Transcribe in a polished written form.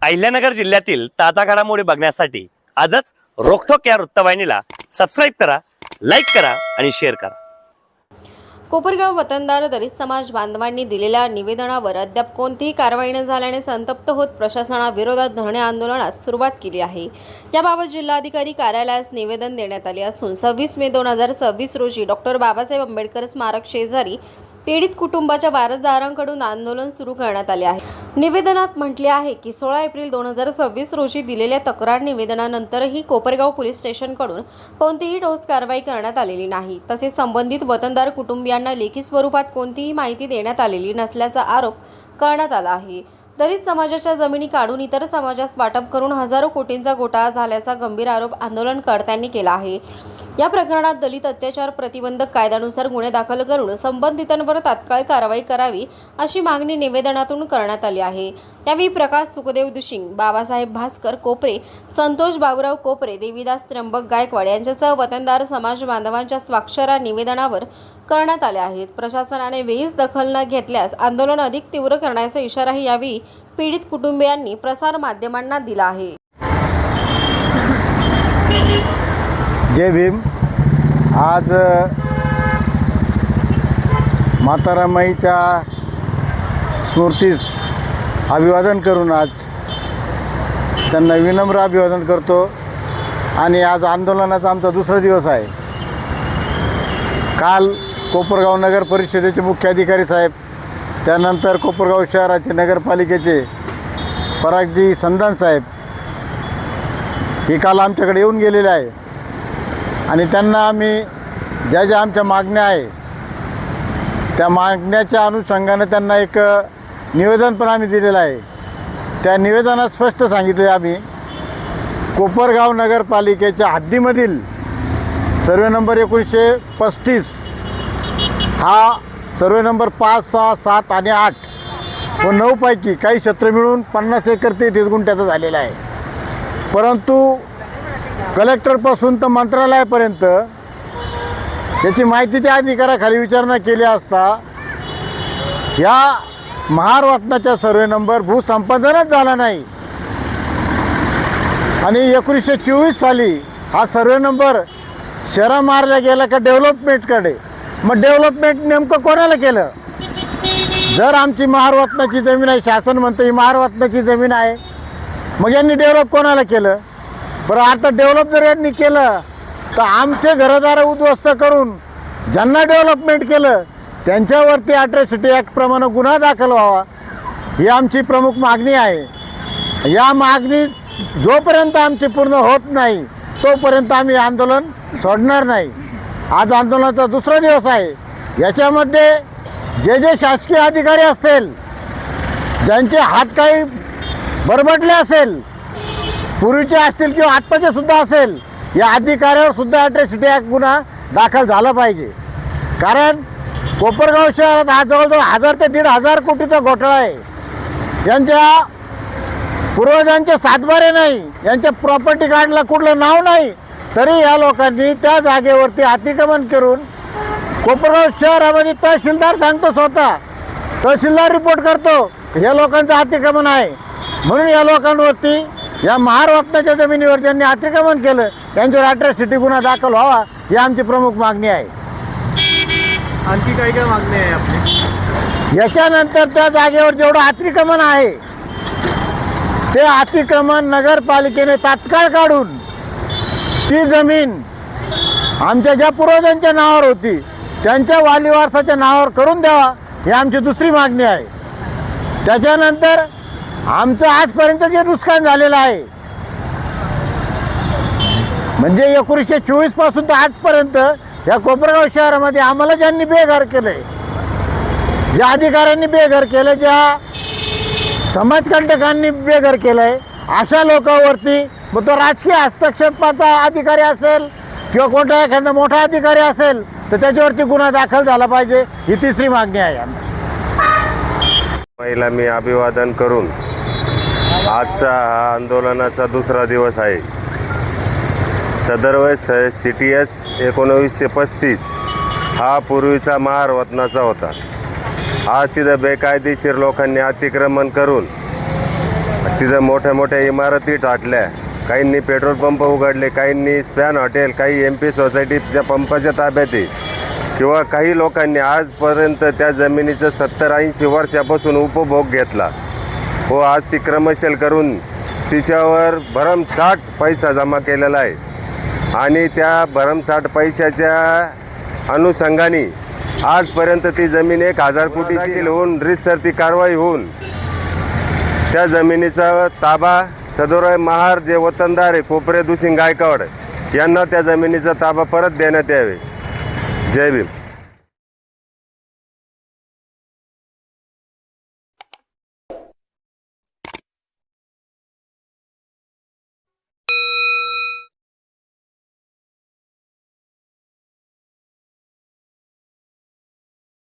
अहिल्यानगर जिल्ह्यातील ताजा घडामोडी बघण्यासाठी आजच रोखोक या वृत्तवाहिनीला सबस्क्राइब करा, लाईक करा आणि शेअर करा। कोपरगाव वतनदार दलित समाज बांधवांनी दिलेल्या निवेदनावर अद्याप कोणतीही कारवाई न झाल्याने संतप्त होत प्रशासनाविरोधात धरणे आंदोलनास सुरुवात केली आहे। याबाबत जिल्हाधिकारी कार्यालयास निवेदन देण्यात आले असून 26 मे 2026 रोजी डॉक्टर बाबासाहेब आंबेडकर स्मारक शेजारी पीडित कुटुंबाच्या वारसदारांकडून आंदोलन सुरू करण्यात आले आहे। निवेदनात म्हटले आहे की 16 एप्रिल 2026 रोजी दिलेल्या तक्रार निवेदनानंतरही कोपरगाव पोलीस स्टेशनकडून कोणतीही ठोस कारवाई करण्यात आलेली नाही। तसेच संबंधित वतनदार कुटुंबियांना लेखी स्वरूपात कोणतीही माहिती देण्यात आलेली नसल्याचा आरोप करण्यात आला आहे। दलित समाजाच्या जमिनी काढून इतर समाजास वाटप करून हजारो कोटींचा घोटाळा झाल्याचा गंभीर आरोप आंदोलनकर्त्यांनी केला आहे। या प्रकरणात दलित अत्याचार प्रतिबंधक कायद्यानुसार गुन्हे दाखल करून संबंधितांवर तात्काळ कारवाई करावी अशी मागणी निवेदनातून करण्यात आली आहे। यावेळी प्रकाश सुखदेव दुशिंग, बाबासाहेब भास्कर कोपरे, संतोष बाबूराव कोपरे, देवीदास त्र्यंबक गायकवाड यांच्यासह वतनदार समाज बांधवांच्या स्वाक्षऱ्या निवेदनावर करण्यात आल्या आहेत। प्रशासनाने वेळीच दखल न घेतल्यास आंदोलन अधिक तीव्र करण्याचा इशाराही यावेळी पीडित कुटुंबियांनी प्रसार माध्यमांना दिला आहे। जय भीम। आज मातारामाईच्या स्मृतीस अभिवादन करून आज त्यांना विनम्र अभिवादन करतो आणि आज आंदोलनाचा आमचा दुसरा दिवस आहे। काल कोपरगाव नगर परिषदेचे मुख्याधिकारी साहेब, त्यानंतर कोपरगाव शहराचे नगरपालिकेचे परागजी संधान साहेब हे काल आमच्याकडे येऊन गेलेले आहे आणि त्यांना आम्ही ज्या आमच्या मागण्या आहे त्या मागण्याच्या अनुषंगाने त्यांना एक निवेदन पण आम्ही दिलेलं आहे। त्या निवेदनात स्पष्ट सांगितले आम्ही कोपरगाव नगरपालिकेच्या हद्दीमधील सर्वे नंबर 1935 हा सर्वे नंबर 5, 6, 7 आणि 8 व 9 पैकी काही क्षेत्र मिळून 50 एकर ते 30 गुंठ्याचा झालेला आहे। परंतु कलेक्टरपासून तर मंत्रालयापर्यंत त्याची माहिती त्या अधिकाऱ्याखाली विचारणा केली असता या महारत्नाच्या सर्वे नंबर भूसंपादनच झाला नाही आणि 1924 साली हा सर्वे नंबर शहरा मारला गेला का डेव्हलपमेंटकडे। मग डेव्हलपमेंट नेमकं कोणाला केलं? जर आमची महारत्नाची जमीन आहे, शासन म्हणतं ही महारत्नाची जमीन आहे, मग यांनी डेव्हलप कोणाला केलं? बरं, आता डेव्हलप जर यांनी केलं तर आमचे घरदार उद्ध्वस्त करून ज्यांना डेव्हलपमेंट केलं त्यांच्यावरती अॅट्रॉसिटी ॲक्टप्रमाणे गुन्हा दाखल व्हावा ही आमची प्रमुख मागणी आहे। या मागणी जोपर्यंत आमची पूर्ण होत नाही तोपर्यंत आम्ही आंदोलन सोडणार नाही। आज आंदोलनाचा दुसरा दिवस आहे। याच्यामध्ये जे शासकीय अधिकारी असतील, ज्यांचे हात काही बरबटले असेल, पूर्वीचे असतील किंवा आत्ताचे सुद्धा असेल, या अधिकाऱ्यावर सुद्धा अॅट्रॉसिटी ॲक्ट गुन्हा दाखल झाला पाहिजे। कारण कोपरगाव शहरात हा जवळजवळ 1000 ते 1500 कोटीचा घोटाळा आहे। यांच्या पूर्वजांचे सातबारे नाही, यांच्या प्रॉपर्टी कार्डला कुठलं नाव नाही, तरी या लोकांनी त्या जागेवरती अतिक्रमण करून कोपरगाव शहरामध्ये तहसीलदार सांगतो, स्वतः तहसीलदार रिपोर्ट करतो या लोकांचं अतिक्रमण आहे। म्हणून या लोकांवरती, या महारत्नाच्या जमिनीवर ज्यांनी अतिक्रमण केलं त्यांच्यावर अॅट्रॉसिटी गुन्हा दाखल व्हावा ही आमची प्रमुख मागणी आहे। आणखी काय काय मागणी आहे आपली? याच्यानंतर त्या जागेवर जेवढं अतिक्रमण आहे ते अतिक्रमण नगरपालिकेने तात्काळ काढून ती जमीन आमच्या ज्या पूर्वजांच्या नावावर होती त्यांच्या वाली वारसाच्या नावावर करून द्यावा ही आमची दुसरी मागणी आहे। त्याच्यानंतर आमचं आजपर्यंत जे नुकसान झालेलं आहे, म्हणजे 1924 पासून तर आजपर्यंत या कोपरगाव शहरामध्ये आम्हाला ज्यांनी बेघर केलं आहे, ज्या अधिकाऱ्यांनी बेघर केलं, ज्या समाजकंटकांनी बेघर केलं आहे, अशा लोकांवरती, मग तो राजकीय हस्तक्षेपाचा अधिकारी असेल किंवा कोणता एखादा मोठा अधिकारी असेल तर त्याच्यावरती गुन्हा दाखल झाला पाहिजे ही तिसरी मागणी आहे आमची। महिला मी अभिवादन करून आजचा हा आंदोलनाचा दुसरा दिवस आहे। सदर CTS 1935 हा पूर्वीचा महारत्नाचा होता। आज तिथं बेकायदेशीर लोकांनी अतिक्रमण करून तिथं मोठ्या मोठ्या इमारती टाकल्या, काहींनी पेट्रोल पंप उघडले, काहींनी स्पॅन हॉटेल, काही MP सोसायटीच्या पंपाच्या ताब्यात आहे, किंवा काही लोकांनी आजपर्यंत त्या जमिनीचं 70-80 वर्षापासून उपभोग घेतला व आज ती क्रमशः करून तिच्यावर भरमसाठ पैसा जमा केलेला आहे आणि त्या भरमसाठ पैशाच्या अनुषंगाने आजपर्यंत ती जमीन 1000 कोटी देखील होऊन रीतसर ती कारवाई होऊन त्या जमिनीचा ताबा सदोर महार जे वतनदार आहे कोपरे दुसिंग गायकवाड यांना त्या जमिनीचा ताबा परत देण्यात यावे. जय भीम.